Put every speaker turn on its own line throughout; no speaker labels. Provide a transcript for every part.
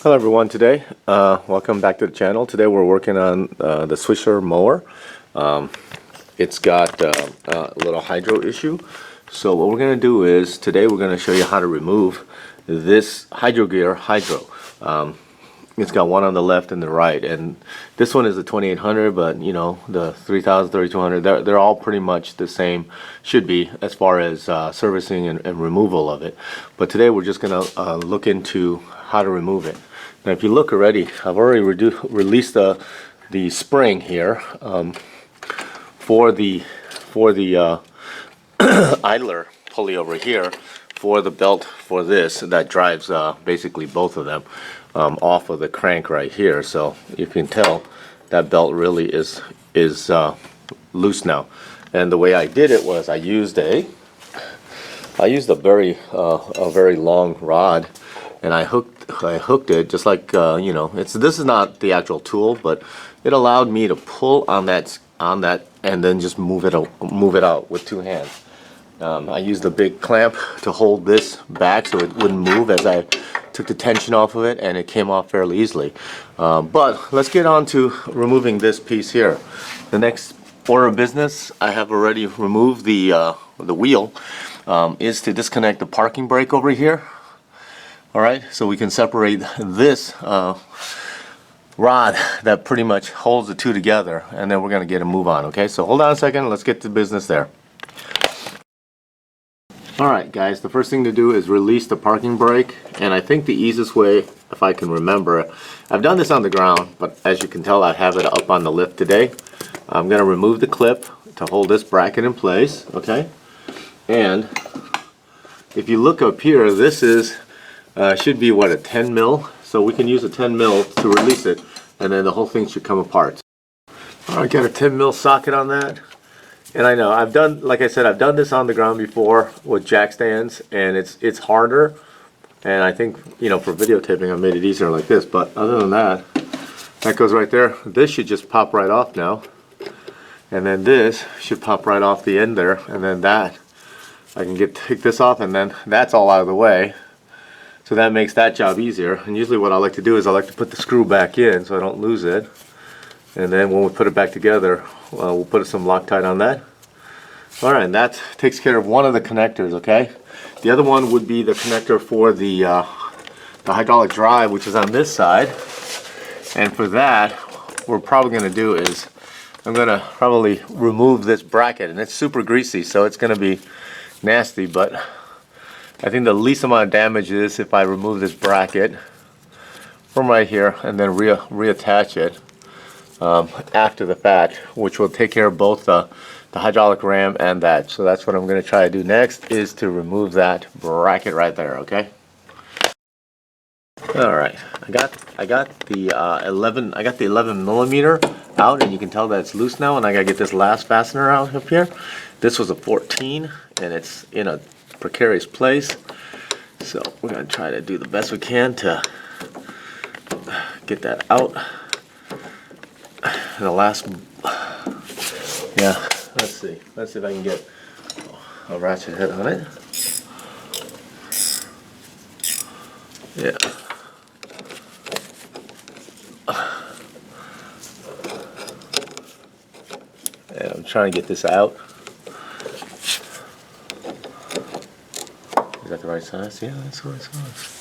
Hello everyone. Today welcome back to the channel. Today we're working on the Swisher mower. It's got a little hydro issue, so what we're going to do is today we're going to show you how to remove this hydro gear. It's got one on the left and the right, and this one is the 2800, but you know, the 3000, 3200, they're all pretty much the same, should be, as far as servicing and removal of it. But today we're just going to look into how to remove it. Now if you look already, I've already released the spring here for the idler pulley over here for the belt for this that drives basically both of them off of the crank right here. So you can tell that belt really is loose now. And the way I did it was I used a very long rod, and I hooked it just like you know, this is not the actual tool, but it allowed me to pull on that and then just move it out with two hands. I used a big clamp to hold this back so it wouldn't move as I took the tension off of it, and it came off fairly easily. But let's get on to removing this piece here. The next order of business, I have already removed the wheel, is to disconnect the parking brake over here. Alright, so we can separate this rod that pretty much holds the two together, and then we're going to get a move on. Okay, so hold on a second, let's get to business there. Alright guys, the first thing to do is release the parking brake, and I think the easiest way, if I can remember, I've done this on the ground, but as you can tell I have it up on the lift today. I'm going to remove the clip to hold this bracket in place, okay? And if you look up here, this is should be what, a 10 mil, so we can use a 10 mil to release it, and then the whole thing should come apart. Alright, got a 10 mil socket on that. And I know I've done, like I said, I've done this on the ground before with jack stands, and it's harder, and I think, you know, for videotaping I made it easier like this. But other than that, that goes right there. This should just pop right off now, and then this should pop right off the end there, and then that I can take this off, and then that's all out of the way, so that makes that job easier. And usually what I like to do is I like to put the screw back in so I don't lose it, and then when we put it back together, we'll put some Loctite on that. Alright, and that takes care of one of the connectors, okay? The other one would be the connector for the hydraulic drive, which is on this side. And for that, what we're probably going to do is I'm going to probably remove this bracket, and it's super greasy, so it's going to be nasty, but I think the least amount of damage is if I remove this bracket from right here and then reattach it after the fact, which will take care of both the hydraulic ram and that. So that's what I'm going to try to do next, is to remove that bracket right there. Okay. All right, I got the 11 millimeter out, and you can tell that it's loose now, and I got to get this last fastener out up here. This was a 14, and it's in a precarious place, so we're going to try to do the best we can to get that out. And the last, yeah, let's see if I can get a ratchet head on it. Yeah. And I'm trying to get this out. Is that the right size? Yeah, that's the right size.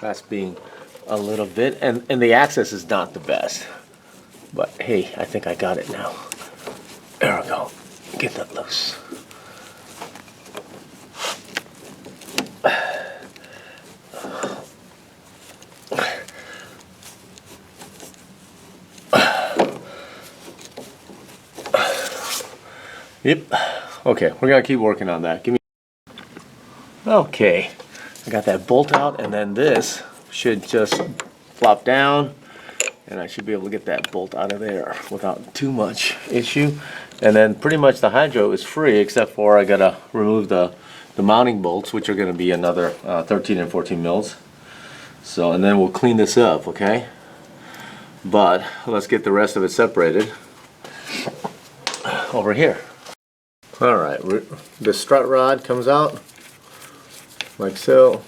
That's being a little bit, and the access is not the best, but hey, I think I got it now. There we go. Get that loose. Yep. Okay, we're gonna keep working on that. Give me. Okay. I got that bolt out, and then this should just flop down, and I should be able to get that bolt out of there without too much issue. And then pretty much the hydro is free, except for I gotta remove the mounting bolts, which are going to be another 13 and 14 mils. So, and then we'll clean this up, okay? But let's get the rest of it separated over here. Alright, the strut rod comes out like so.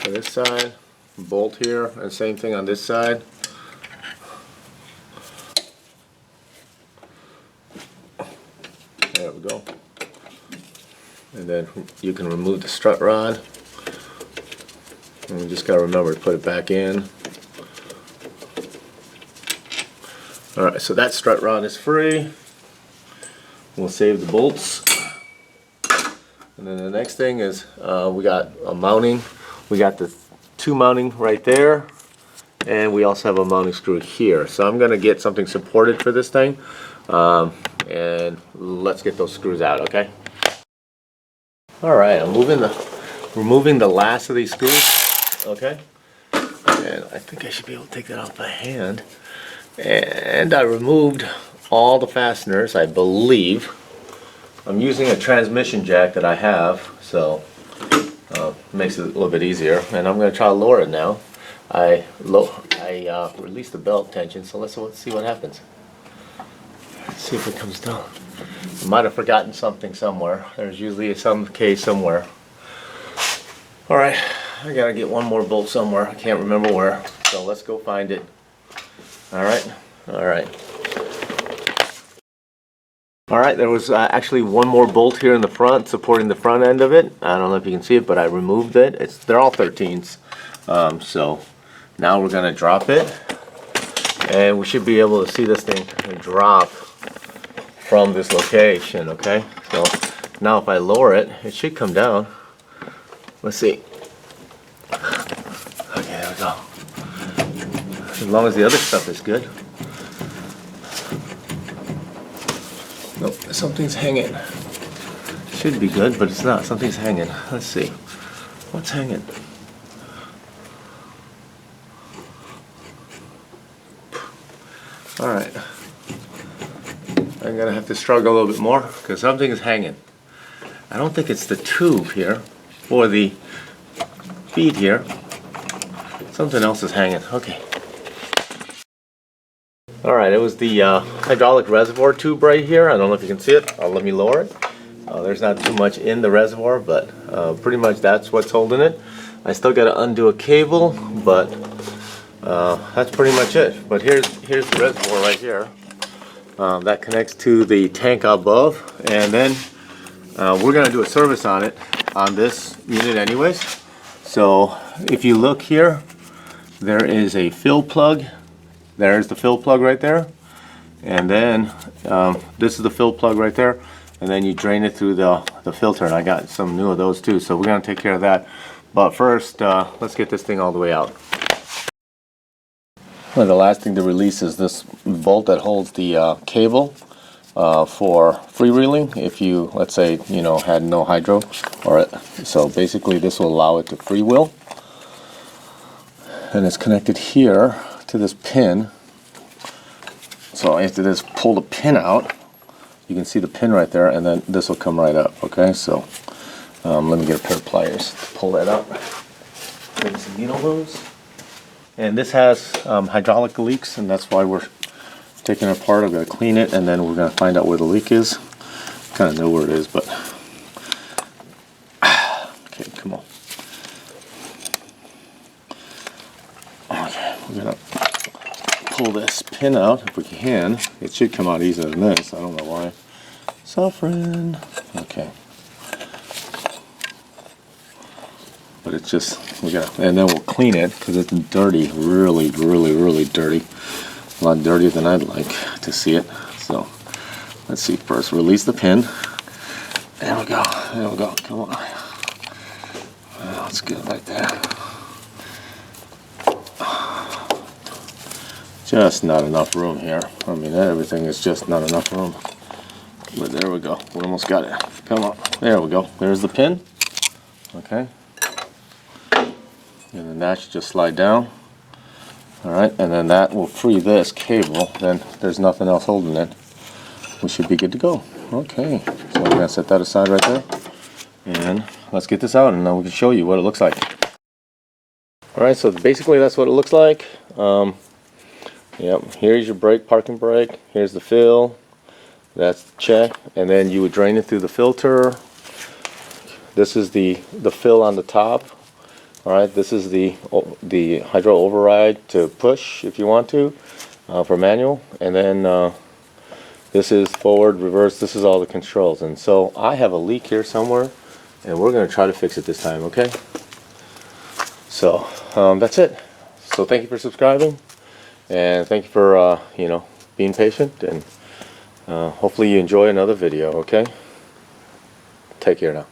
On this side, bolt here, and same thing on this side. There we go. And then you can remove the strut rod. And we just got to remember to put it back in. Alright, so that strut rod is free. We'll save the bolts. And then the next thing is we got a mounting. We got the two mounting right there. And we also have a mounting screw here. So I'm going to get something supported for this thing. And let's get those screws out, okay? Alright, I'm removing the last of these screws, okay? And I think I should be able to take that off by hand. And I removed all the fasteners, I believe. I'm using a transmission jack that I have, so makes it a little bit easier. And I'm going to try to lower it now. I released the belt tension, so let's see what happens. Let's see if it comes down. I might have forgotten something somewhere. There's usually some case somewhere. Alright, I gotta get one more bolt somewhere. I can't remember where. So let's go find it. Alright, alright. Alright, there was actually one more bolt here in the front supporting the front end of it. I don't know if you can see it, but I removed it. They're all 13s. So now we're gonna drop it. And we should be able to see this thing drop from this location, okay? So now if I lower it, it should come down. Let's see. Okay, there we go. As long as the other stuff is good. Nope, something's hanging. Should be good, but it's not. Something's hanging. Let's see. What's hanging? Alright. I'm gonna have to struggle a little bit more because something is hanging. I don't think it's the tube here or the feed here. Something else is hanging. Okay. Alright, it was the hydraulic reservoir tube right here. I don't know if you can see it. Let me lower it. There's not too much in the reservoir, but pretty much that's what's holding it. I still got to undo a cable, but that's pretty much it. But here's the reservoir right here. That connects to the tank above, and then we're going to do a service on it on this unit anyways. So if you look here, there is a fill plug. There's the fill plug right there, and then this is the fill plug right there, and then you drain it through the filter, and I got some new of those too, so we're going to take care of that. But first let's get this thing all the way out. Well, the last thing to release is this bolt that holds the cable for freewheeling. If you, let's say, you know, had no hydro, so basically this will allow it to freewheel, and it's connected here to this pin. So I have to just pull the pin out. You can see the pin right there, and then this will come right up. Okay, so let me get a pair of pliers to pull that up. Maybe some needle moves. And this has hydraulic leaks, and that's why we're taking it apart. I'm going to clean it, and then we're going to find out where the leak is. Kind of know where it is, but okay, come on. Okay, we're going to pull this pin out if we can. It should come out easier than this. I don't know why. Suffering. Okay. But it's just, and then we'll clean it because it's dirty, really dirty. A lot dirtier than I'd like to see it. So let's see, first release the pin. There we go, come on. Well, that's good right there. Just not enough room here. I mean, everything is just not enough room. But there we go, we almost got it. Come on, there we go, there's the pin. Okay. And then that should just slide down. Alright, and then that will free this cable. Then there's nothing else holding it. We should be good to go. Okay, so we're going to set that aside right there. And let's get this out, and then we can show you what it looks like. Alright, so basically that's what it looks like. Yep, here's your brake, parking brake. Here's the fill. That's the check. And then you would drain it through the filter. This is the fill on the top. Alright, this is the hydro override to push if you want to, for manual. And then this is forward, reverse, this is all the controls. And so I have a leak here somewhere, and we're going to try to fix it this time, okay? So that's it. So thank you for subscribing, and thank you for you know, being patient, and hopefully you enjoy another video, okay? Take care now.